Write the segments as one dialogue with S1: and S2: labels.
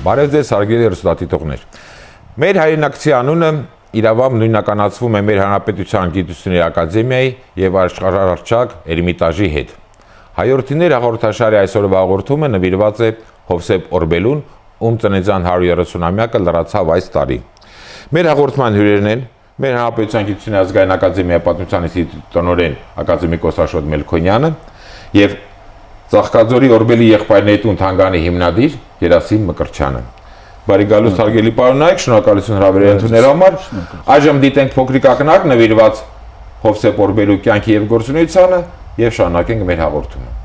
S1: Բարև ձեզ հարգելի հեռուստադիտողներ։ Մեր հայրենակցի անունը իրավամբ նույնականացվում է մեր Հանրապետության Գիտությունների Ակադեմիայի եւ աշխարհահռչակ Էրմիտաժի հետ։ Հայորդիներ հաղորդաշարի այսօրվա հաղորդումը նվիրված է Հովսեփ Օրբելուն, ում ծննդյան 130-ամյակը լրացավ այս տարի։ Մեր հաղորդման հյուրերն են մեր Հանրապետության Գիտությունների Ազգային Ակադեմիայի Պատմության ինստիտուտի տնօրեն ակադեմիկոս Աշոտ Մելքոնյանը եւ Ծաղկաձորի Օրբելի եղբայրների տուն թանգարանի հիմնադիր Գերասիմ Մկրտչյանը։ Բարի գալուստ հարգելի պարոնայք, շնորհակալություն հրավերի ընդունելու համար։ Այժմ դիտենք փոքրիկ ակնարկ նվիրված Հովսեփ Օրբելու կյանքի եւ գործունեությանը եւ շարունակենք մեր հաղորդումը։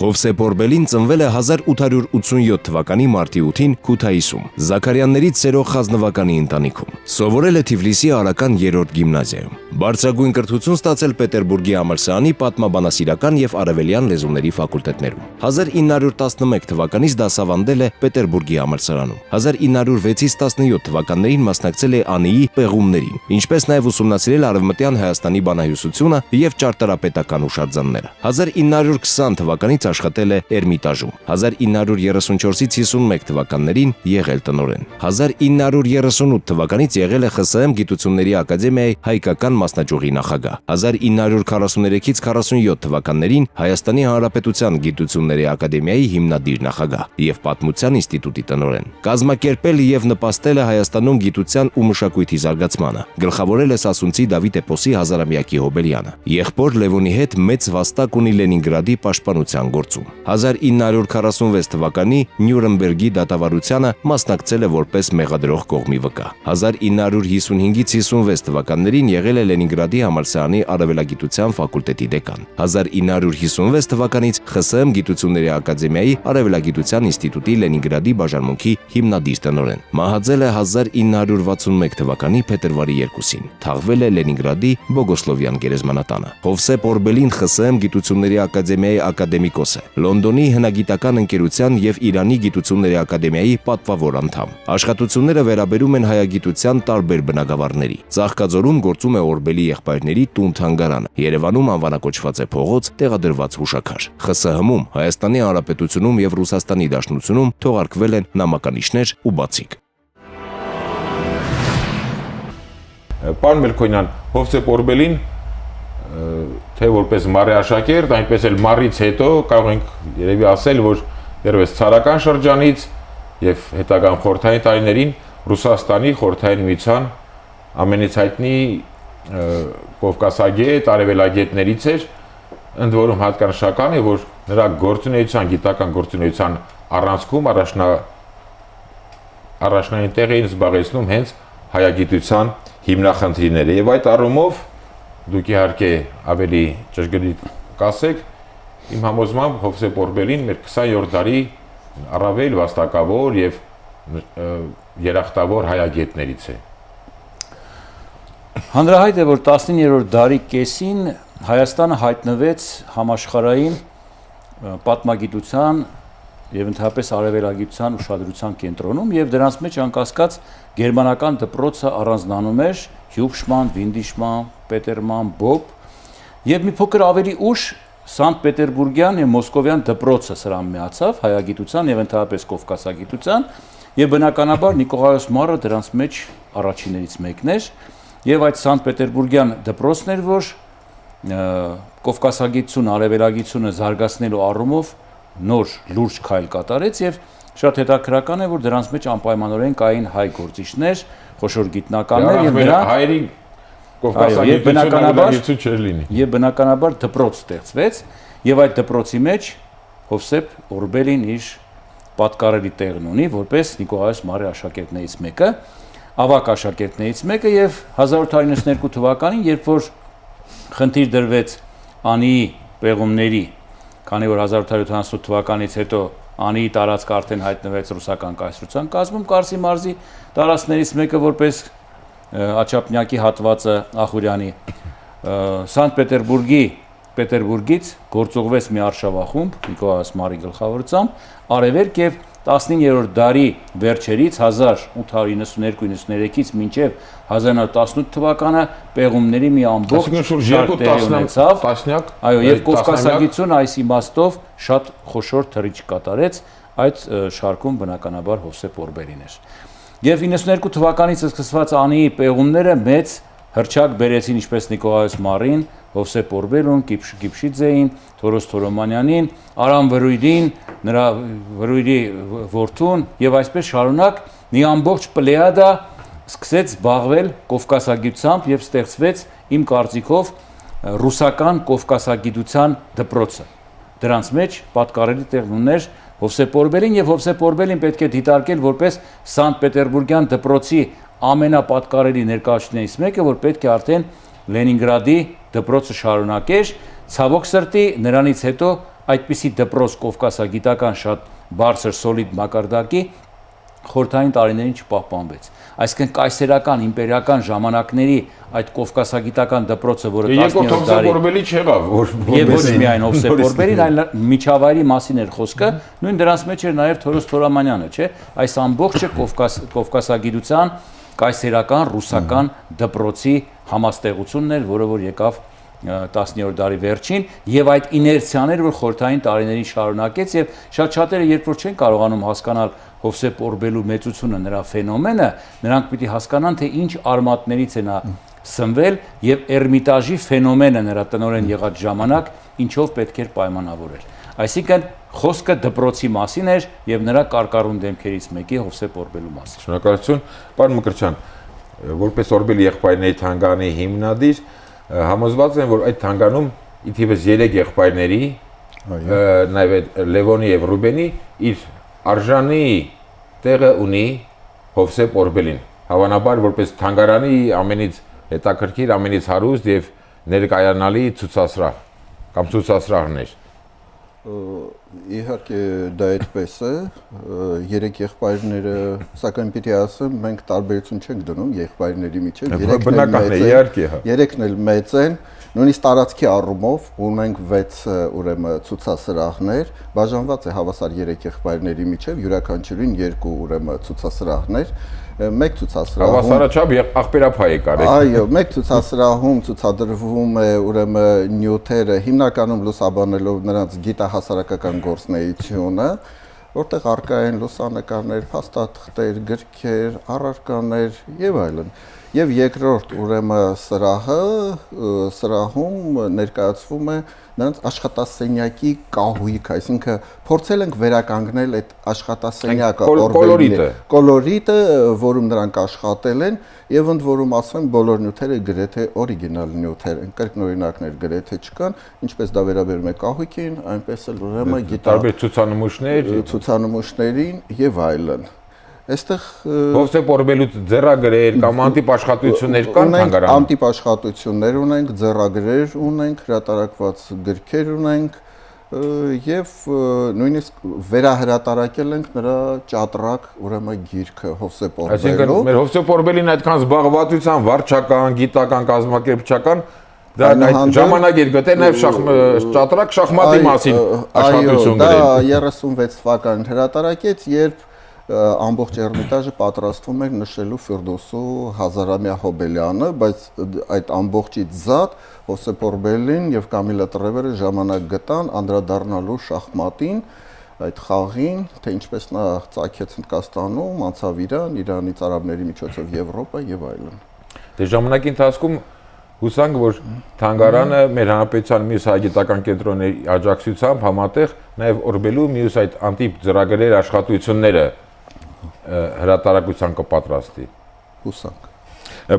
S2: Հովսեփ Օրբելին ծնվել է 1887 թվականի մարտի 8-ին Քութայիսում, Զաքարյաններից ծերող խազնվականի ընտանիքում։ Սովորել է Թիֆլիսի Արական 3-րդ գիմնազիայում։ Բարձրագույն կրթություն ստացել Պետերբուրգի համալսարանի պատմաբանասիրական եւ արևելյան լեզուների ֆակուլտետներում։ 1911 թվականից դասավանդել է Պետերբուրգի համալսարանում։ 1906-ից 17 թվականներին մասնակցել է ԱՆԻ պեղումներին, ինչպես նաեւ ուսումնասիրել Արևմտյան Հայաստանի բանահյուսությունը եւ ճարտարապետական հուշարձանները։ 1920 թվականից աշխատել է Էրմիտաժում, 1934-ից 51 թվականներին եղել տնօրեն։ 1938 թվականից եղել է ԽՍՀՄ Գիտությունների Ակադեմիայի հայկական մասնաճյուղի նախագահ։ 1943-ից 47 թվականներին Հայաստանի Հանրապետության Գիտությունների Ակադեմիայի հիմնադիր նախագահ եւ Պատմության ինստիտուտի տնօրեն։ Կազմակերպել եւ նպաստել է Հայաստանում գիտության ու մշակույթի զարգացմանը։ Գլխավորել է Սասունցի Դավիթ էպոսի 1000-ամյակի հոբելյանը։ Եղբոր Լևոնի հետ մեծ վաստակ ունի Լենինգրադի պաշտպանության գործում։ 1946 թվականի Նյուրնբերգի դատավարությանը մասնակցել է որպես մեղադրող կողմի վկա։ 1955-ից 56 թվականներին եղել է Լենինգրադի համալսարանի արևելագիտության ֆակուլտետի դեկան։ 1956 թվականից ԽՍՀՄ Գիտությունների Ակադեմիայի արևելագիտության ինստիտուտի Լենինգրադի բաժանմունքի հիմնադիր տնօրեն։ Մահացել է 1961 թվականի փետրվարի 2-ին։ Թաղվել է Լենինգրադի Բոգոսլովյան գերեզմանատանը։ Հովսեփ Օրբելին ԽՍՀՄ Գիտությունների Ակադեմիայի ակադեմիկոս է, Լոնդոնի հնագիտական ընկերության եւ Իրանի Գիտությունների Ակադեմիայի պատվավոր անդամ։ Աշխատությունները վերաբերում են հայագիտության տարբեր բնագավառների։ Ծաղկաձորում գործում է Օրբելի եղբայրների տուն-թանգարանը։ Երևանում անվանակոչված է փողոց, տեղադրված հուշաքար։ ԽՍՀՄ-ում, Հայաստանի Հանրապետությունում եւ Ռուսաստանի Դաշնությունում թողարկվել են նամականիշներ ու բացիկ։
S1: Պարոն Մելքոնյան, Հովսեփ Օրբելին թե որպես մարի աշակերտ, այնպես էլ մարից հետո կարող ենք երևի ասել, որ դեռևս ցարական շրջանից եւ հետագան խորհրդային տարիներին Ռուսաստանի խորհրդային միության ամենից հայտնի կովկասագետ, արևելագետներից էր, ընդ որում հատկանշական է, որ նրա գործունեության, գիտական գործունեության առանցքում առաջնային տեղ էին զբաղեցնում հենց հայագիտության հիմնախնդիրները եւ այդ առումով դուք իհարկե ավելի ճշգրիտ կասեք, իմ համոզմամբ Հովսեփ Օրբելին մեր 20-րդ դարի առավել վաստակավոր եւ երախտավոր հայագետներից է։
S3: Հանրահայտ է, որ 19-րդ դարի կեսին Հայաստանը հայտնվեց համաշխարհային պատմագիտության եւ ընդհանրապես արևելագիտության ուշադրության կենտրոնում եւ դրանց մեջ անկասկած գերմանական դպրոցը առանձնանում էր Հյուբշման, Վինդիշման, Պետերման, Բոբ եւ մի փոքր ավելի ուշ Սանտ Պետերբուրգյան եւ Մոսկովյան դպրոցը սրան միացավ հայագիտության եւ ընդհանրապես կովկասագիտության եւ բնականաբար Նիկողայոս Մարը դրանց մեջ առաջիններից մեկն էր եւ այդ Սանտ Պետերբուրգյան դպրոցն էր, որ կովկասագիտությունը, արևելագիտությունը զարգացնելու առումով նոր լուրջ քայլ կատարեց եւ շատ հետաքրքրական է, որ դրանց մեջ անպայմանորեն կային հայ գործիչներ, խոշոր գիտնականներ եւ նրանք
S1: հայերի
S3: Եվ բնականաբար դպրոց ստեղծվեց եւ այդ դպրոցի մեջ Հովսեփ Օրբելին իր պատկառելի տեղն ունի որպես Նիկողայոս Մարի աշակերտներից մեկը, ավագ աշակերտներից մեկը եւ 1892 թվականին, երբ որ խնդիր դրվեց ԱՆԻ պեղումների, քանի որ 1878 թվականից հետո ԱՆԻ տարածքը արդեն հայտնվեց ռուսական կայսրության կազմում, Կարսի մարզի տարածքներից մեկը որպես Աչափնյակի հատվածը Ախուրյանի Սանտ Պետերբուրգի Պետերբուրգից գործուղվեց մի արշավախումբ Նիկոլայ Մարի գլխավորությամբ արևելք եւ 19-րդ դարի վերջերից 1892-93-ից մինչև 1918 թվականը պեղումների մի ամբողջ շարք տեղի ունեցավ։ Այո, եւ Կովկասագիտությունը այս իմաստով շատ խոշոր թռիչք կատարեց այդ շարքում բնականաբար Հովսեփ Օրբելին էր։ Եվ 92 թվականից սկսված անի պեղումները մեծ հրճակ բերեցին ինչպես Նիկոլայ Մարին, Հովսեփ Օրբելուն, Կիփշիձեին, Թորոս Թորոմանյանին, Արամ Վրույդին, նրա Վրույդի որդուն եւ այսպես շարունակ մի ամբողջ պլեյադա սկսեց զբաղվել Կովկասագիտությամբ եւ ստեղծվեց իմ կարծիքով ռուսական Կովկասագիտության դպրոցը։ Դրանց մեջ պատկառելի տեղ ուներ Հովսեփ Օրբելին եւ Հովսեփ Օրբելին պետք է դիտարկել որպես Սանտ Պետերբուրգյան դպրոցի ամենապատկառելի ներկայացուցիչներից մեկը, որ պետք է արդեն Լենինգրադի դպրոցը շարունակեր, ցավոք սրտի նրանից հետո այդպիսի դպրոց կովկասագիտական շատ բարձր սոլիդ մակարդակի խորհրդային տարիներին չպահպանվեց։ Այսինքն կայսերական իմպերիական ժամանակների այդ կովկասագիտական դպրոցը, որը 19-րդ դարի
S1: Օրբելի չեղավ,
S3: եւ ոչ միայն Հովսեփ Օրբելին, այլ միջավայրի մասին էր խոսքը, նույն դրանց մեջ էր նաեւ Թորոս Թորոմանյանը, չէ՞։ Այս ամբողջը կովկասագիտության կայսերական ռուսական դպրոցի համաստեղությունն էր, որը որ եկավ 19-րդ դարի վերջին եւ այդ իներցիան էր, որ խորհրդային տարիներին շարունակեց եւ շատ-շատերը երբ որ չեն կարողանում հասկանալ Հովսեփ Օրբելու մեծությունը, նրա ֆենոմենը, նրանք պիտի հասկանան, թե ինչ արմատներից է նա սնվել եւ Էրմիտաժի ֆենոմենը նրա տնօրեն եղած ժամանակ ինչով պետք էր պայմանավորել։ Այսինքն խոսքը դպրոցի մասին էր եւ նրա կարկառուն դեմքերից մեկի Հովսեփ Օրբելու մասին։
S1: Շնորհակալություն, պարոն Մկրտչյան, որպես Օրբելի եղբայրների թանգարանի հիմնադիր, համոզված եմ, որ այդ թանգարանում ի թիվս 3 եղբայրների, նաեւ Լևոնի եւ Ռուբենի իր արժանի տեղը ունի Հովսեփ Օրբելին։ Հավանաբար որպես թանգարանի ամենից հետաքրքիր, ամենից հարուստ եւ ներկայանալի ցուցասրահ կամ ցուցասրահներ։
S4: Իհարկե դա այդպես է, 3 եղբայրները, սակայն պիտի ասեմ, մենք տարբերություն չենք դնում եղբայրների միջև, երեքն էլ մեծ են, նույնիսկ տարածքի առումով ունենք 6 ուրեմն ցուցասրահներ, բաժանված է հավասար 3 եղբայրների միջև, յուրաքանչյուրին 2 ուրեմն ցուցասրահներ, մեկ ցուցասրահում
S1: հավասարաչափ աղբերափայ է կարելի։
S4: Այո, մեկ ցուցասրահում ցուցադրվում է ուրեմն նյութերը հիմնականում լուսաբանելով նրանց գիտահասարակական գործունեությունը, որտեղ առկա են լուսանկարներ, փաստաթղթեր, գրքեր, առարկաներ եւ այլն։ Եվ երկրորդ ուրեմն սրահում ներկայացվում է նրանց աշխատասենյակի կահույքը, այսինքն փորձել ենք վերականգնել այդ աշխատասենյակը, կոլորիտը, որում նրանք աշխատել են, եւ ընդ որում ասեմ, բոլոր նյութերը գրեթե օրիգինալ նյութեր են, կրկնօրինակներ գրեթե չկան, ինչպես դա վերաբերում է կահույքին, այնպես էլ ուրեմն
S1: տարբեր
S4: ցուցանմուշներին եւ այլն։ Այստեղ
S1: Հովսեփ Օրբելու ձեռագրեր կամ անտիպ աշխատություններ կան թանգարանում։
S4: Անտիպ աշխատություններ ունենք, ձեռագրեր ունենք, հրատարակված գրքեր ունենք եւ նույնիսկ վերահրատարակել ենք նրա ճատրակ ուրեմն գիրքը Հովսեփ Օրբելու։
S1: Այսինքն մեր Հովսեփ Օրբելին այդքան զբաղվածության վարչական, գիտական, կազմակերպչական դա այդ ժամանակ էր գտել նաեւ ճատրակ շախմատի մասին աշխատություն գրել։
S4: Դա 36 թվականին հրատարակեց, երբ ամբողջ Էրմիտաժը պատրաստվում էր նշելու Ֆիրդուսու հազարամյա Հոբելյանը, բայց այդ ամբողջից զատ Հովսեփ Օրբելին եւ Կամիլա Տրևերը ժամանակ գտան անդրադառնալու շախմատին, այդ խաղին, թե ինչպես նա ծագեց Հնդկաստանում, անցավ Իրանից արաբների միջոցով Եվրոպա եւ այլն։
S1: Դե ժամանակի ընթացքում հուսանք, որ թանգարանը մեր հանրապետության մյուս հայագիտական կենտրոնների աջակցությամբ համատեղ նաեւ Օրբելու մյուս այդ անտիպ ծրագրեր աշխատությունները հրատարակության կպատրաստի։
S4: Հուսանք։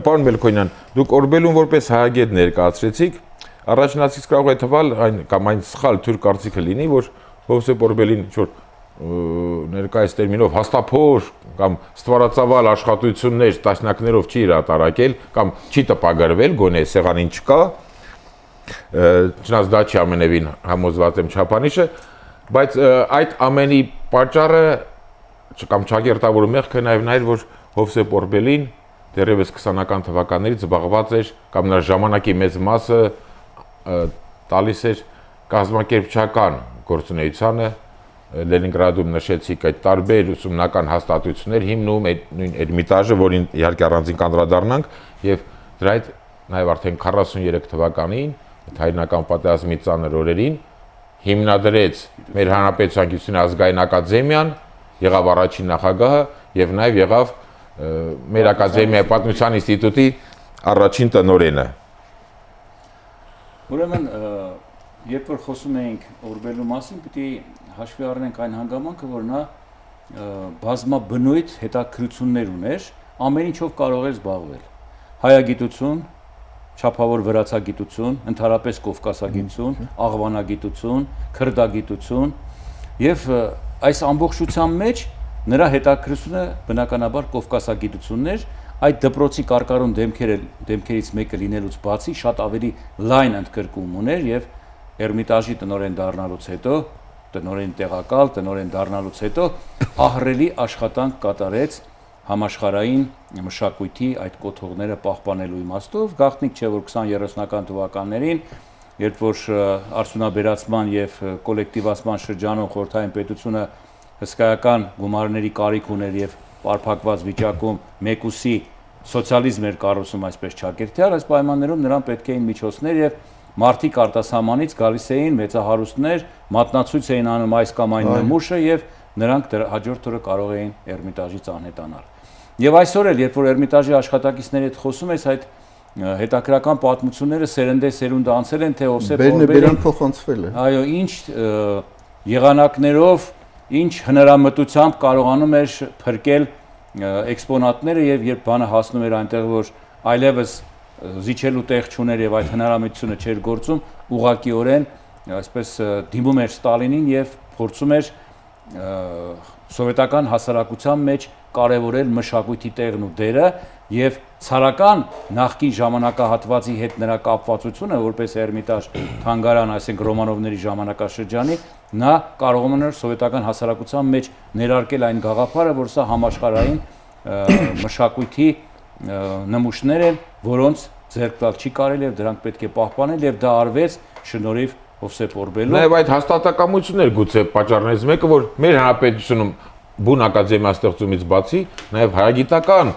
S1: Պարոն Մելքոնյան, դուք Օրբելուն որպես հայագետ ներկայացրեցիք, առաջնացից կարող է թվալ այն կամ այն սխալ թյուր կարծիքը լինի, որ Հովսեփ Օրբելին ներկայիս տերմինով հաստափոր կամ ստվարածավալ աշխատություններ տասնյակներով չի հրատարակել կամ չի տպագրվել, գոնե սեղանին չկա, չնայած դա չի ամենևին համոզված եմ չափանիշը, բայց այդ ամենի պատճառը կամ ճակերտավոր մեղքը նաև նա էր, որ Հովսեփ Օրբելին դեռևս 20-ական թվականներից զբաղված էր կամ նրա ժամանակի մեծ մասը տալիս էր կազմակերպչական գործունեությանը Լենինգրադում նշեցիք այդ տարբեր ուսումնական հաստատություններ հիմնում այդ նույն Էրմիտաժը, որին իհարկե առանձին կանդրադառնանք, եւ դրա հետ նաեւ արդեն 43 թվականին հայրենական պատերազմի ծանր օրերին հիմնադրեց մեր հանրապետության գիտության ազգային ակադեմիան, եղավ առաջին նախագահը եւ նաեւ եղավ մեր ակադեմիայի պատմության ինստիտուտի առաջին տնօրենը։
S3: Ուրեմն երբ որ խոսում էինք Օրբելու մասին, պիտի հաշվի առնենք այն հանգամանքը, որ նա բազմաբնույթ հետաքրքրություններ ուներ, ամեն ինչով կարող էր զբաղվել։ Հայագիտություն, չափավոր վրացագիտություն, ընդհանրապես կովկասագիտություն, աղվանագիտություն, քրդագիտություն եւ այս ամբողջության մեջ նրա հետաքրքրությունը բնականաբար կովկասագիտություններ, այդ դպրոցի կարկառուն դեմքերից մեկը լինելուց բացի շատ ավելի լայն ընդգրկում ուներ եւ Էրմիտաժի տնօրեն դառնալուց հետո, տնօրեն տեղակալ, տնօրեն դառնալուց հետո ահռելի աշխատանք կատարեց համաշխարհային մշակույթի այդ կոթողները պահպանելու իմաստով, գաղտնիք չէ, որ 20-30-ական թվականներին, երբ որ արդյունաբերացման եւ կոլեկտիվացման շրջանում խորհրդային պետությունը հսկայական գումարների կարիք ուներ եւ պարփակված վիճակում մեկուսի սոցիալիզմ էր կառուցում այսպես ճակերտյալ, այս պայմաններում նրան պետք էին միջոցներ եւ մարդիկ արտասահմանից գալիս էին մեծահարուստներ, մատնացույց էին անում այս կամ այն նմուշը եւ նրանք հաջորդ օրը կարող էին Էրմիտաժից անհետանալ։ Եվ այսօր էլ, երբ որ Էրմիտաժի աշխատակիցների հետ խոսում ես, այդ հետաքրական պատմությունները սերնդե-սերունդ անցել են, թե Հովսեփ
S4: Բերան փոխանցվել է։
S3: Այո, ինչ եղանակներով, ինչ հնարամտությամբ կարողանում էր փրկել էքսպոնատները եւ երբ բանը հասնում էր այնտեղ, որ այլևս զիջելու տեղ չուներ եւ այդ հնարամիտությունը չէր գործում, ուղղակիորեն այսպես դիմում էր Ստալինին եւ փորձում էր սովետական հասարակության մեջ կարևորել մշակույթի տեղն ու դերը եւ ցարական նախկին ժամանակահատվածի հետ նրա կապվածությունը որպես Էրմիտաժ թանգարան, այսինքն Ռոմանովների ժամանակաշրջանի, նա կարողանում էր սովետական հասարակության մեջ ներարկել այն գաղափարը, որ սա համաշխարհային մշակույթի նմուշներ են, որոնց ձեռք տալ չի կարելի եւ դրանք պետք է պահպանել եւ դա արվեց շնորհիվ Հովսեփ Օրբելու։
S1: Նաեւ այդ հաստատակամություններ գուցե պատճառներից մեկը, որ մեր հանրապետությունում բուն ակադեմիա ստեղծումից բացի նաեւ հայագիտական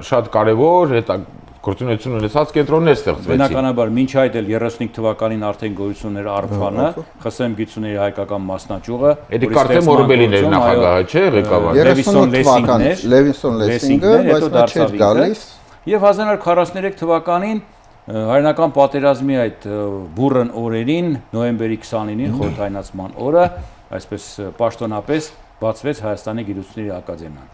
S1: շատ կարեւոր գործունեություն ունեցած կենտրոններ ստեղծվեցին։
S3: Բնականաբար մինչ այդ էլ 35 թվականին արդեն գոյություն էր Արփանը, ԽՍՀՄ գիտությունների հայկական մասնաճյուղը,
S1: Էդի Կարթեմ Օրբելին էր նախագահը, չէ՞, ղեկավար։
S4: 38 թվականին Լևինսոն Լեսինգը, բայց նա չէր գալիս։
S3: Եվ 1943 թվականին հայրենական պատերազմի այդ բուրըն օրերին, նոյեմբերի 29-ին խորհրդայնացման օրը, այսպես պաշտոնապես բացվեց Հայաստանի գիտությունների ակադեմիան։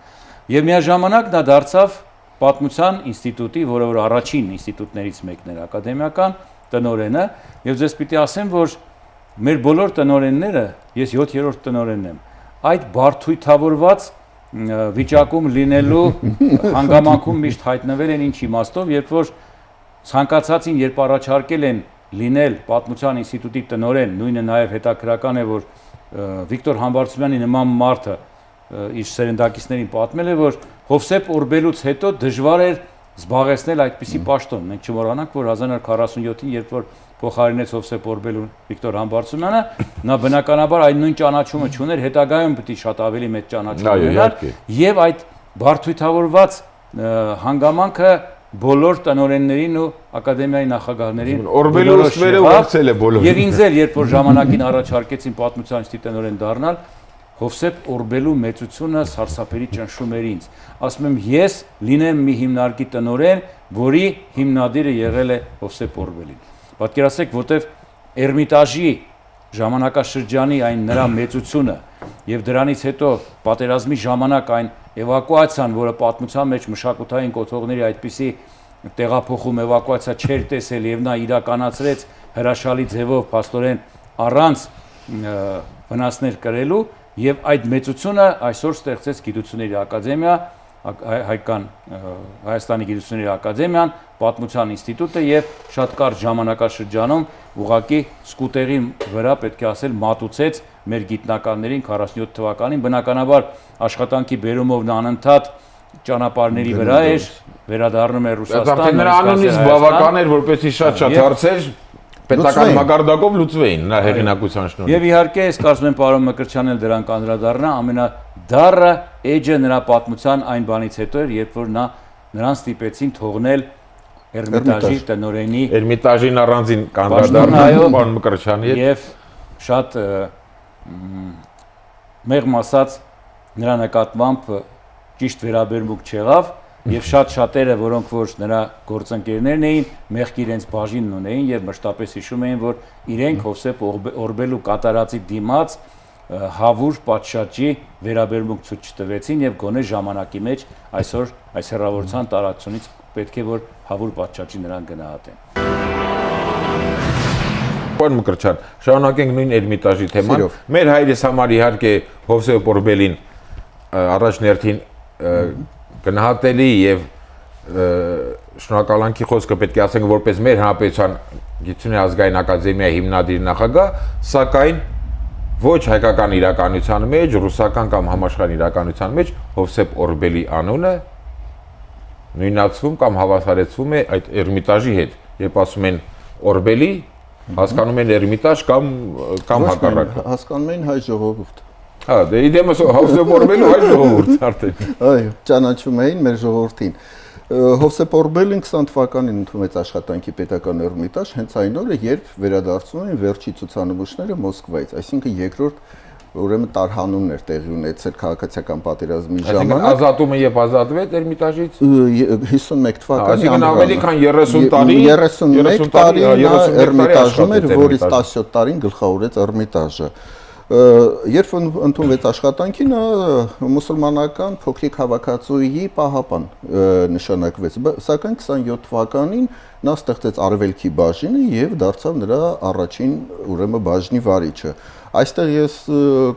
S3: Եվ միաժամանակ նա դարձավ Պատմության ինստիտուտի, որը որ առաջին ինստիտուտներից մեկն էր ակադեմիական տնօրենը, եւ ձեզ պիտի ասեմ, որ մեր բոլոր տնօրենները, ես 7-րդ տնօրենն եմ, այդ բարդույթավորված վիճակում լինելու հանգամանքում միշտ հայտնվել են ինչ իմաստով, երբ որ ցանկացածին երբ առաջարկել են լինել Պատմության ինստիտուտի տնօրեն, նույնը նաև հետաքրական է, որ Վիկտոր Համբարձումյանի նման մարդը իր սերնդակիցներին պատմել է, որ Հովսեփ Օրբելուց հետո դժվար էր զբաղեցնել այդպիսի պաշտոն։ Մենք չմոռանանք, որ 1947-ին, երբ որ փոխարինեց Հովսեփ Օրբելուն Վիկտոր Համբարձումյանը, նա բնականաբար այն նույն ճանաչումը չուներ, հետագայում պետք է շատ ավելի մեծ ճանաչում ունենար, եւ այդ բարդույթավորված հանգամանքը բոլոր տնօրեններին ու ակադեմիայի նախագահներին
S1: Օրբելուը ուղեկցել է բոլորին։
S3: Եվ ինձ էլ, երբ որ ժամանակին առաջարկեցին Պատմության ինստիտուտի տնօրեն դառնալ, Հովսեփ Օրբելու մեծությունը սարսափելի ճնշում էր ինձ։ Ասում եմ, ես լինեմ մի հիմնարկի տնօրեն, որի հիմնադիրը եղել է Հովսեփ Օրբելին։ Պատկերացրեք, որտեվ Էրմիտաժի ժամանակաշրջանի այն նրա մեծությունը եւ դրանից հետո պատերազմի ժամանակ այն էվակուացիան, որը պատմության մեջ մշակութային կոթողների այդպիսի տեղափոխում էվակուացիա չէր տեսել եւ նա իրականացրեց հրաշալի ձևով փաստորեն առանց վնասներ կրելու եւ այդ մեծությունը այսօր ստեղծեց գիտությունների ակադեմիա, հայկական Հայաստանի գիտությունների ակադեմիան, Պատմության ինստիտուտը եւ շատ կարճ ժամանակաշրջանում ուղղակի սկուտերի վրա պետք է ասել մատուցեց մեր գիտնականներին 47 թվականին, բնականաբար աշխատանքի բերումով նա անընդհատ ճանապարհների վրա էր, վերադառնում էր Ռուսաստան։
S1: Դա նրա անունից բավական էր, որպեսզի շատ հարցեր պետական մակարդակով լուծվեին նրա հեղինակության շնորհիվ։
S3: Եվ իհարկե, ես կարծում եմ պարոն Մկրտչյանն էլ դրան կանդրադառնա, ամենադառը էջը նրա պատմության այն բանից հետո էր, երբ որ նրան ստիպեցին թողնել Էրմիտաժի տնօրենի
S1: Էրմիտաժին առանձին կանդրադառնա պարոն Մկրտչյանի հետ
S3: եւ շատ մեղմ ասած նրա նկատմամբ ճիշտ վերաբերմունք չեղավ եւ շատերը, որոնք որ նրա գործընկերներն էին, մեղքի իրենց բաժինն ունեին եւ մշտապես հիշում էին, որ իրենք Հովսեփ Օրբելու կատարածի դիմաց հավուր պատշաճի վերաբերմունք ցույց չտվեցին եւ գոնե ժամանակի մեջ այսօր այս հեռավորության տարածությունից պետք է որ հավուր պատշաճի նրան գնահատեն։
S1: Պարոն Մկրտչյան, շարունակենք նույն Էրմիտաժի թեման։ Մեր հայրս համար իհարկե Հովսեփ Օրբելին առաջներթին գնահատելի եւ շնորհակալանքի խոսքը պետք է ասենք որպես մեր հանրապետության գիտությունների ազգային ակադեմիայի հիմնադիր նախագահ, սակայն ոչ հայկական իրականության մեջ, ռուսական կամ համաշխարհային իրականության մեջ Հովսեփ Օրբելի անունը նույնացվում կամ հավասարեցվում է այդ Էրմիտաժի հետ, երբ ասում են Օրբելի, հասկանում են Էրմիտաժ կամ հակառակ։
S4: Հասկանում են հայ ժողովուրդ։
S1: Հա, դե իդեմս Հովսեփ Օրբելու հայ ժողովուրդ արդեն։
S4: Այո, ճանաչում էին մեր ժողովրդին։ Հովսեփ Օրբելին 20 թվականին ընդունեց աշխատանքի պետական Էրմիտաժ, հենց այն օրը, երբ վերադարձնում էին վերջի ցուցանմուշները Մոսկվայից, այսինքն երկրորդ ուրեմն տարհանումներ տեղի ունեցել քաղաքացիական պատերազմի ժամանակ։
S1: Ազատումը եւ ազատվեց Էրմիտաժից
S4: 51 թվականի
S1: այսինքն ավելի քան 30 տարի
S4: 31 տարի Էրմիտաժում էր, որից 17 տարին գլխավորեց Էրմիտաժը։ Երբ ընդունվեց աշխատանքի, նա մուսուլմանական փոքրիկ հավաքածուի պահապան նշանակվեց, սակայն 27 թվականին նա ստեղծեց Արևելքի բաժինը եւ դարձավ նրա առաջին ուրեմն բաժնի վարիչը։ Այստեղ ես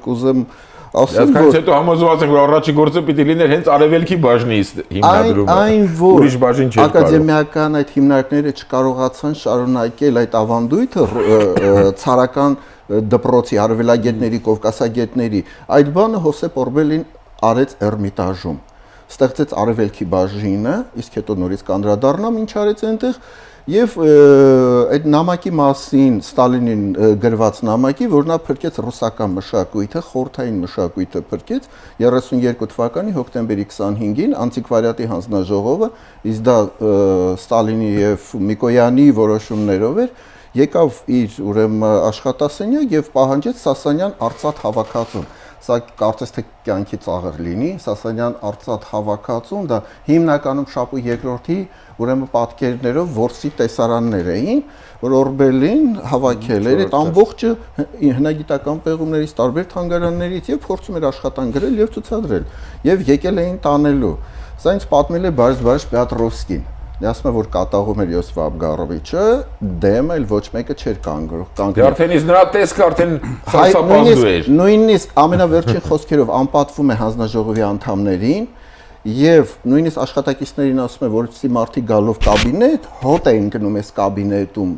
S4: կուզեմ ասեմ,
S1: որ հետո համոզված ենք, որ առաջի գործը պիտի լիներ հենց Արևելքի բաժնի հիմնադրումը։
S4: Այն որ
S1: ուրիշ բաժին չէր կարող։
S4: Ակադեմիական այդ հիմնարկները չկարողացան շարունակել այդ ավանդույթը ցարական դպրոցի արևելագետների, կովկասագետների, այդ բանը Հովսեփ Օրբելին արեց Էրմիտաժում։ Ստեղծեց Արևելքի բաժինը, իսկ հետո նորից կանդրադառնամ ինչ արեց այնտեղ, եւ այդ նամակի մասին Ստալինին գրված նամակի, որ նա փրկեց ռուսական մշակույթը, խորհրդային մշակույթը փրկեց 32 թվականի հոկտեմբերի 25-ին անտիկվարիատի հանձնաժողովը, իսկ դա Ստալինի եւ Միկոյանի որոշումներով էր, եկավ իր ուրեմն աշխատասենյակ եւ պահանջեց Սասանյան Արցախ հավաքածուն։ Սա կարծես թե կյանքի ծաղր լինի, Սասանյան Արցախ հավաքածուն դա հիմնականում Շապու երկրորդի ուրեմն պատկերներով որսի տեսարաններ էին, որ Օրբելին հավաքել էր այդ ամբողջը հնագիտական պեղումներից, տարբեր թանգարաններից եւ փորձում էր աշխատանք գրել եւ ցուցադրել եւ եկել էին տանելու։ Սա ինձ պատմել է Բարժ Պետրովսկին։ Նա ասում է, որ կատաղում էր Յոսիֆ Աբգարովիչը, դեմ էլ ոչ մեկը չէր կանգնել։
S1: Դե արդեն իսկ նրա տեսքը արդեն սարսափազդու էր։
S4: Նույնիսկ ամենավերջին խոսքերով անպատվում է հանձնաժողովի անդամներին եւ նույնիսկ աշխատակիցներին ասում է, որ ցի մարտի գալով կաբինետ, հոտ էին գնում այս կաբինետում,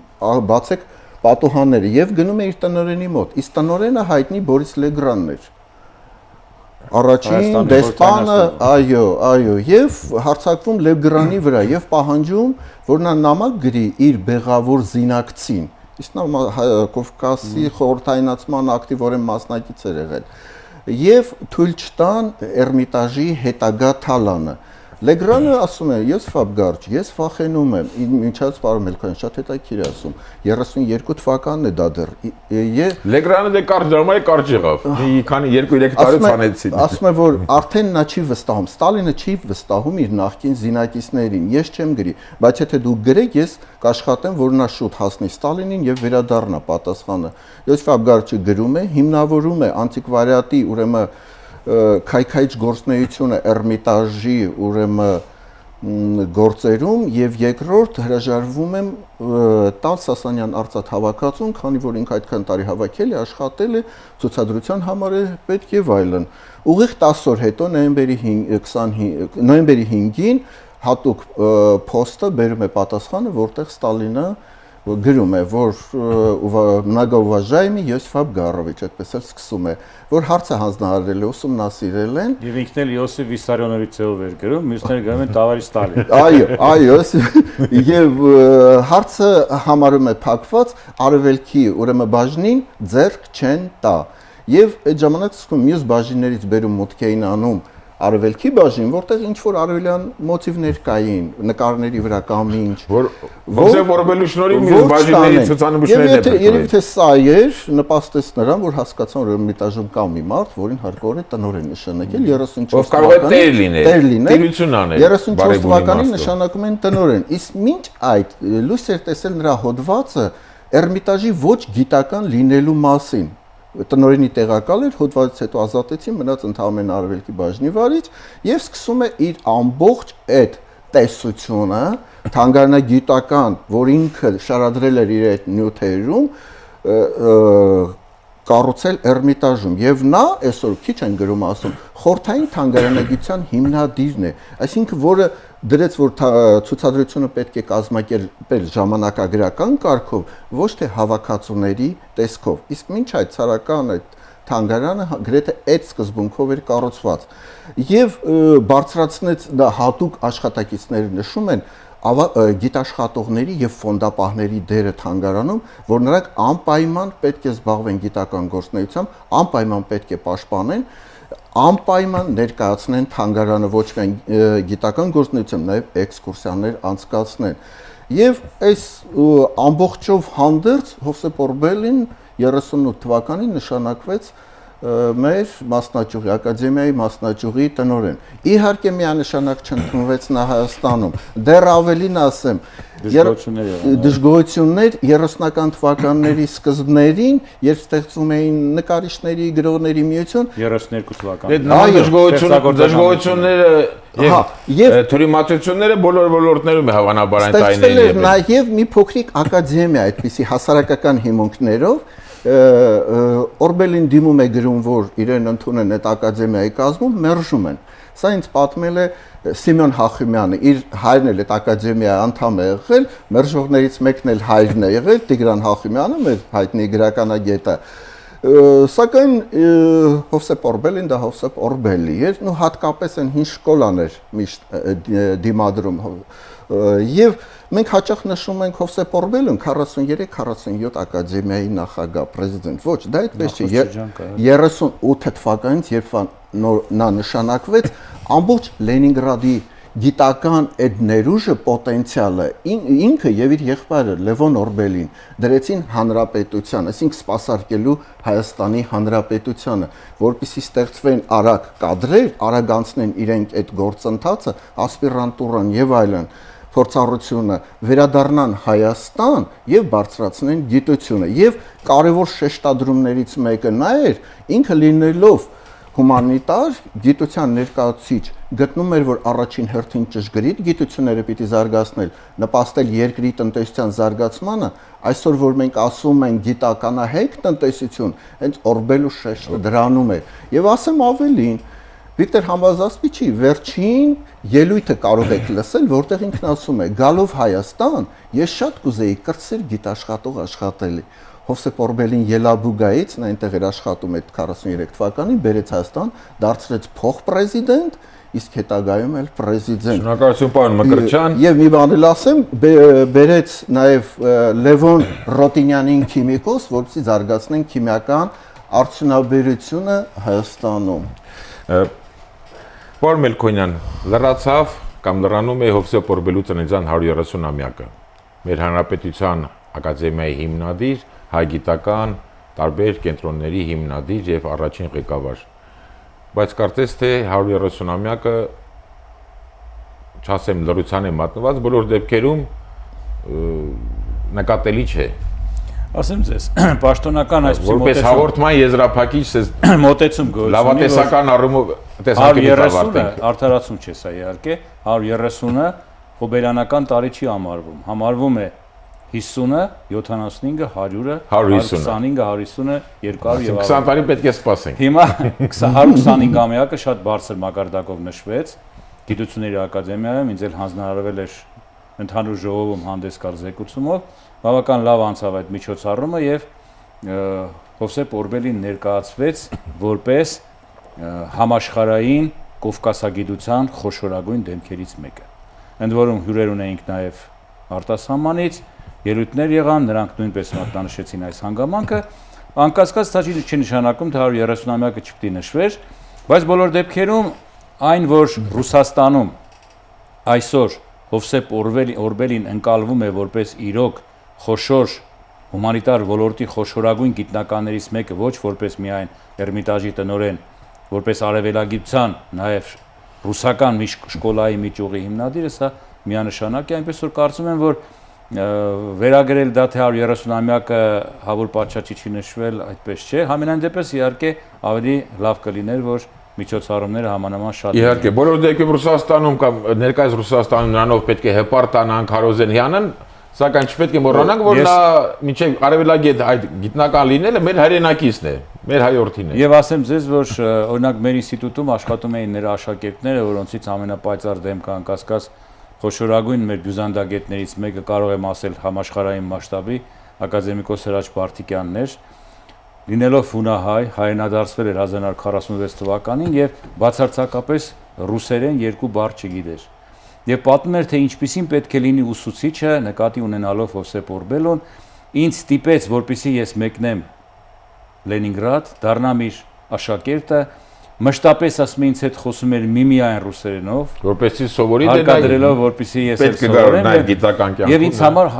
S4: բացեք պատուհանները եւ գնում է իր տնօրենի մոտ։ Իսկ տնօրենը հայտնի Բորիս Լեգրանն էր։ Առաջին դեսպանը, այո, եւ հարցակվում Լեգրանի վրա եւ պահանջում, որ նա նամակ գրի իր բեղավոր զինակցին։ Իսկ նա Կովկասի խորհրդայնացման ակտիվորեն մասնակից էր եղել։ Եվ թույլ չտան Էրմիտաժի հետագա թալանը։ Լեգրանը ասում է, ես Ֆաբգարջ, ես վախենում եմ, ինչած պարոն Մելքոյան շատ հետաքրքիր է ասում, 32 թվականն է դա դեռ։
S1: Լեգրանը դե կարճ դրամայի կարճ եղավ, մի քանի 2-3 տարի ցանեցին։
S4: Ասում է, որ արդեն նա չի վստահում, Ստալինը չի վստահում իր նախկին զինակիցներին, ես չեմ գրի, բայց եթե դուք գրեք, ես կաշխատեմ, որ նա շուտ հասնի Ստալինին եւ վերադառնա պատասխանը։ Յոսիֆ Ֆաբգարջը գրում է, հիմնավորում է անտիկվարիատի ուրեմն քայքայիչ գործունեությունը Էրմիտաժի ուրեմն գործերում եւ երկրորդ հրաժարվում եմ տալ Սասանյան Արցախ հավաքածուն, քանի որ ինքը այդքան տարի հավաքել է, աշխատել է ցուցադրության համար է պետք եւ այլն։ Ուղիղ 10 օր հետո նոյեմբերի 5-ին հատուկ փոստը բերում է պատասխանը, որտեղ Ստալինը գրում է, որ многоуважаемый Иосиф Абгарович, այդպես էլ սկսում է, որ հարցը հանձնարարել է, ուսումնասիրել են։
S3: Եվ ինքն էլ Իոսիֆ Վիսարյոնովի ծեով էր գրում, մյուսները գրում են Տավարիշ Ստալին։
S4: Այո, եւ հարցը համարում է փակված արևելքի ուրեմն բաժնին ձեռք չեն տա։ Եվ այդ ժամանակ սկսում մյուս բաժիններից բերում մուտք էին անում արևելքի բաժին, որտեղ ինչ որ արևելյան մոտիվներ կային, նկարների վրա կամ ինչ,
S1: որ Հովսեփորբելու շնորհիվ մյուս բաժինների ցուցանմուշներն են։
S4: Երևի թե սա էր նպաստեց նրան, որ հասկացան, որ Էրմիտաժում կա մի մարդ, որին հարկավոր է տնօրեն նշանակել 34 թվականին։ Տեր լինել։
S1: Տիրություն անել։
S4: 34 թվականին նշանակում են տնօրեն։ Իսկ մինչ այդ լույս էր տեսել նրա հոդվածը Էրմիտաժի ոչ գիտական լինելու մասին։ Տնօրենի տեղակալ էր, հոդվածից հետո ազատեցին, մնաց ընդհանրեն արևելքի բաժնի վարիչ եւ սկսում է իր ամբողջ այդ տեսությունը թանգարանագիտական, որ ինքը շարադրել էր իր այդ նյութերում, կառուցել Էրմիտաժում եւ նա այսօր քիչ են գրում ասում խորթային թանգարանագիտության հիմնադիրն է, այսինքն որը դրեց որ ցուցադրությունը պետք է կազմակերպել ժամանակագրական կարգով, ոչ թե հավաքածուների տեսքով։ Իսկ մինչ այդ ցարական այդ թանգարանը գրեթե այդ սկզբունքով էր կառուցված։ Եվ բարձրացնեց դա հատուկ աշխատակիցները նշում են գիտաշխատողների եւ ֆոնդապահների դերը թանգարանում, որ նրանք անպայման պետք է զբաղվեն գիտական գործունեությամբ, անպայման պետք է պաշտպանեն, անպայման ներկայացնեն թանգարանը ոչ միայն գիտական գործունեությամբ, նաեւ էքսկուրսիաներ անցկացնեն։ Եվ այս ամբողջով հանդերձ Հովսեփ Օրբելին 38 թվականին նշանակվեց մեր մասնաճյուղի ակադեմիայի մասնաճյուղի տնօրեն։ Իհարկե միանշանակ չընդունվեց նա Հայաստանում։ Դեռ ավելին ասեմ, դժգոհություններ 30-ական թվականների սկզբներին, երբ ստեղծվում էին նկարիչների, գրողների միություն,
S3: 32 թվականին։
S1: Դժգոհությունները եւ թյուրիմացությունները բոլոր ոլորտներում է հավանաբար այն տարիներին։
S4: Ստեղծվել էր նաեւ մի փոքրիկ ակադեմիա, այդպիսի հասարակական հիմունքներով, Օրբելին դիմում է գրում, որ իրեն ընդունել այդ ակադեմիայի կազմում, մերժում են։ Սա ինձ պատմել է Սիմոն Հախիմյանը, իր հայրն էլ այդ ակադեմիայի անդամ է եղել, մերժողներից մեկն էլ հայրն է եղել, Տիգրան Հախիմյանը, մեր հայտնի գրականագետը։ Սակայն Հովսեփ Օրբելին դա Հովսեփ Օրբելի էր, ու հատկապես այն հին շկոլան էր միշտ դիմադրում։ Եվ մենք հաճախ նշում ենք Հովսեփ Օրբելին 43-47 ակադեմիայի նախագահ, պրեզիդենտ։ Ոչ, դա այդպես չէ։ 38 թվականից, երբ նա նշանակվեց, ամբողջ Լենինգրադի գիտական այդ ներուժը, պոտենցիալը ինքը եւ իր եղբայրը Լևոն Օրբելին դրեցին հանրապետության, այսինքն սպասարկելու Հայաստանի հանրապետությանը, որպեսզի ստեղծվեն արագ կադրեր, արագ անցնեն իրենք այդ գործընթացը, ասպիրանտուրան եւ այլն, փորձառությունը վերադառնան Հայաստան եւ բարձրացնեն գիտությունը։ Եվ կարևոր շեշտադրումներից մեկը նա էր, ինքը լինելով հումանիտար գիտության ներկայացուցիչ գտնում էր, որ առաջին հերթին ճշգրիտ գիտությունները պիտի զարգացնել, նպաստել երկրի տնտեսության զարգացմանը, այսօր որ մենք ասում ենք գիտականահենք տնտեսություն, հենց Օրբելու շեշտը դրանում է։ Եվ ասեմ ավելին, Վիկտոր Համբազասպիչի վերջին ելույթը կարող եք լսել, որտեղ ինքն ասում է. «Գալով Հայաստան, ես շատ կուզեի կրտսեր գիտաշխատող աշխատել»։ Հովսեփ Օրբելին Ելաբուգայից, նա այնտեղ էր աշխատում այդ 43 թվականին, բերեց Հայաստան, դարձրեց փոխպրեզիդենտ, իսկ հետագայում էլ պրեզիդենտ։
S1: Շնորհակալություն պարոն Մկրտչյան։
S4: Եվ մի բան էլ ասեմ, բերեց նաև Լևոն Ռոտինյանին քիմիկոս, որպեսզի զարգացնեն քիմիական արդյունաբերությունը Հայաստանում։
S1: Պարոն Մելքոնյան, լրացավ կամ լրանում է Հովսեփ Օրբելու ծննդյան 130-ամյակը։ Մեր հանրապետության ակադեմիայի հիմնադիր, հայ գիտական տարբեր կենտրոնների հիմնադիր եւ առաջին ղեկավար։ Բայց կարծես թե 130-ամյակը չասեմ լրության է մատնված, բոլոր դեպքերում նկատելի չէ։
S3: Ասեմ ձեզ, պաշտոնական այսպես
S1: որպես հաղորդման եզրափակիչ
S3: մոտեցում գոյություն ունի,
S1: լավատեսական առումով տեսանկյունից ավարտենք։
S3: Արդարացում չէ սա իհարկե, 130-ը հոբելյանական տարի չի համարվում, համարվում է 50-ը, 75-ը, 100-ը, 125-ը, 150-ը, 200 եւ
S1: 20 տարի պետք է սպասենք։
S3: Հիմա 125-ամյակը շատ բարձր մակարդակով նշվեց Գիտությունների ակադեմիայում, ինձ էլ հանձնարարվել էր ընդհանուր ժողովում հանդես գալ զեկուցումով, բավական լավ անցավ այդ միջոցառումը եւ Հովսեփ Օրբելին ներկայացվեց որպես համաշխարհային կովկասագիտության խոշորագույն դեմքերից մեկը։ Ընդ որում հյուրեր ունեինք նաեւ արտասահմանից, ելույթներ եղան, նրանք նույնպես մատնանշեցին այս հանգամանքը, անկասկած դա չի նշանակում, թե 130-ամյակը չպետք է նշվեր, բայց բոլոր դեպքերում այն, որ Ռուսաստանում այսօր Հովսեփ Օրբելին ընկալվում է որպես իրոք խոշոր հումանիտար ոլորտի խոշորագույն գիտնականներից մեկը, ոչ որպես միայն Էրմիտաժի տնօրեն, որպես արևելագիտության, նաև ռուսական մի շկոլայի մի ճյուղի հիմնադիրը, սա միանշանակ է, այնպես որ կարծում եմ, որ վերագրել դա թե 130-ամյակը հավուր պատշաճի չի նշվել, այդպես չէ, համենայն դեպս իհարկե ավելի լավ կլիներ, որ միջոցառումները համանման շատ
S1: Իհարկե, բոլոր դեպքում Ռուսաստանում կամ ներկայիս Ռուսաստանում նրանով պետք է հպարտանան, Քարոզենյանն, սակայն չպետք է մոռանանք, որ նա մինչև արևելագետ այդ գիտնական լինելը մեր հայրենակիցն է, մեր հայրենիքն է։
S3: Եվ ասեմ ձեզ, որ օրինակ մեր ինստիտուտում աշխատում էին նրա աշակերտները, որոնցից ամենապայծառ դեմքը անկասկած խոշորագույն մեր բյուզանդագետներից մեկը կարող եմ ասել համաշխարհային մասշտաբի ակադեմիկոս Հրաչ Բարթիկյանն էր, լինելով հունահայ, հայրենադարձվել էր 1946 թվականին եւ բացարձակապես ռուսերեն երկու բառ չգիտեր։ Եվ պատմում էր, թե ինչպիսին պետք է լինի ուսուցիչը, նկատի ունենալով Հովսեփ Օրբելոն, ինձ ստիպեց, որպեսզի ես մեկնեմ Լենինգրադ, դառնամ իր աշակերտը, մշտապես ասում ինձ հետ խոսում էր միմիայն ռուսերենով,
S1: որպեսզի սովորի
S3: հարկադրելով, որպեսզի ես
S1: պետք է գարնա այդ գիտական կյանքում։
S3: Եվ ինձ համար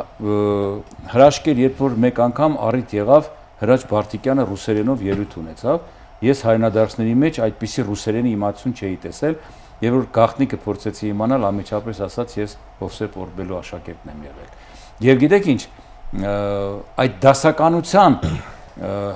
S3: հրաշք էր, երբ որ մեկ անգամ առիթ եղավ Հրաչ Բարթիկյանը ռուսերենով ելույթ ունեցավ, ես հայրենադարձների մեջ այդպիսի ռուսերենի իմացություն չէի տեսել, եւ որ գաղտնիքը փորձեցի իմանալ, անմիջապես ասած ես Հովսեփ Օրբելու աշակերտն եմ եղել։ Եվ գիտեք ինչ, այդ դասականության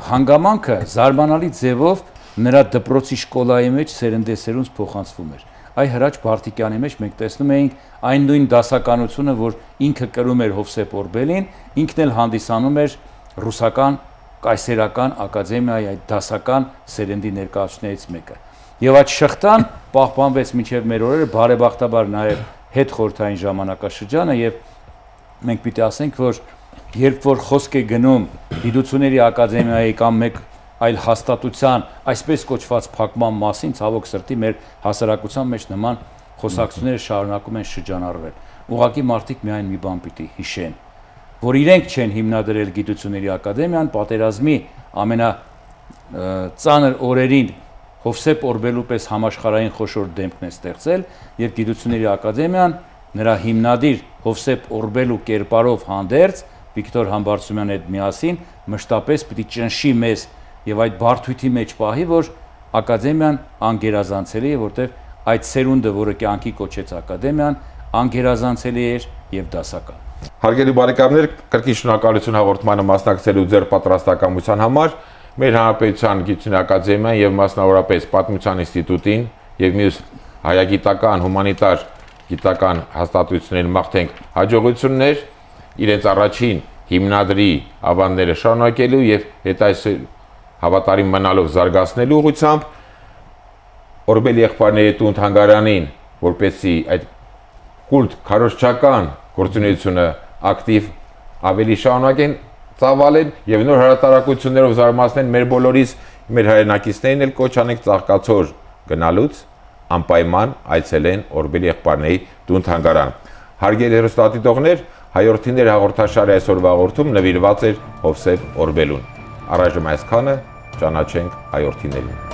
S3: հանգամանքը զարմանալի ձևով նրա դպրոցի շկոլայի մեջ սերնդեսերունց փոխանցվում էր։ Այ Հրաչ Բարթիկյանի մեջ մենք տեսնում էինք այն նույն դասականությունը, որ ինքը կրում էր Հովսեփ Օրբելին, ինքն էլ հանդիսանում էր ռուսական կայսերական ակադեմիայի այդ դասական սերնդի ներկայացուցիչներից մեկը։ Եվ այդ շղթան պահպանվեց մինչև մեր օրերը, բարեբախտաբար նաև հետ խորհրդային ժամանակաշրջանը եւ մենք պիտի ասենք, որ երբ որ խոսք է գնում գիտությունների ակադեմիայի կամ մեկ այլ հաստատության այսպես կոչված փակման մասին, ցավոք սրտի մեր հասարակության մեջ նման խոսակցությունները շարունակում են շրջանառվել։ Ուղղակի մարդիկ միայն մի բան պիտի հիշեն, որ իրենք չեն հիմնադրել գիտությունների ակադեմիան, պատերազմի ամենածանր օրերին Հովսեփ Օրբելու պես համաշխարհային խոշոր դեմքն է ստեղծել եւ գիտությունների ակադեմիան նրա հիմնադիր Հովսեփ Օրբելու կերպարով հանդերձ Վիկտոր Համբարձումյանի հետ միասին մշտապես պիտի ճնշի մեզ եւ այդ բարդույթի մեջ պահի, որ ակադեմիան անգերազանցելի է, որտեղ այդ սերունդը, որը կյանքի կոչեց ակադեմիան, անգերազանցելի էր եւ դասական։
S1: Հարգելի բարեկամներ, կրկին շնորհակալություն հաղորդմանը մասնակցելու ձեր պատրաստակամության համար։ Մեր Հանրապետության Գիտությունների ակադեմիան եւ մասնավորապես Պատմության ինստիտուտին եւ մյուս հայագիտական, հումանիտար գիտական հաստատություններին մաղթենք հաջողություններ իրենց առաջին հիմնադրի ավանդները շարունակելու եւ հետ այս հավատարիմ մնալով զարգացնելու ուղղությամբ Օրբելի եղբայրների տուն թանգարանին, որպեսզի այդ կուլտ քարոզչական գործունեությունը ակտիվ ավելի շարունակեն ծավալեն եւ նոր հրատարակություններով զարմացնեն մեր բոլորիս, մեր հայրենակիցներին էլ կոչ անենք ծաղկացոր գնալուց անպայման այցելեն Օրբելի եղբայրների տուն թանգարան։ Հարգելի հեռուստադիտողներ, Հայորդիներ հաղորդաշարի այսօրվա հաղորդում նվիրված էր Հովսեփ Օրբելուն։ Առայժմ այսքանը, ճանաչենք հայորդիներին։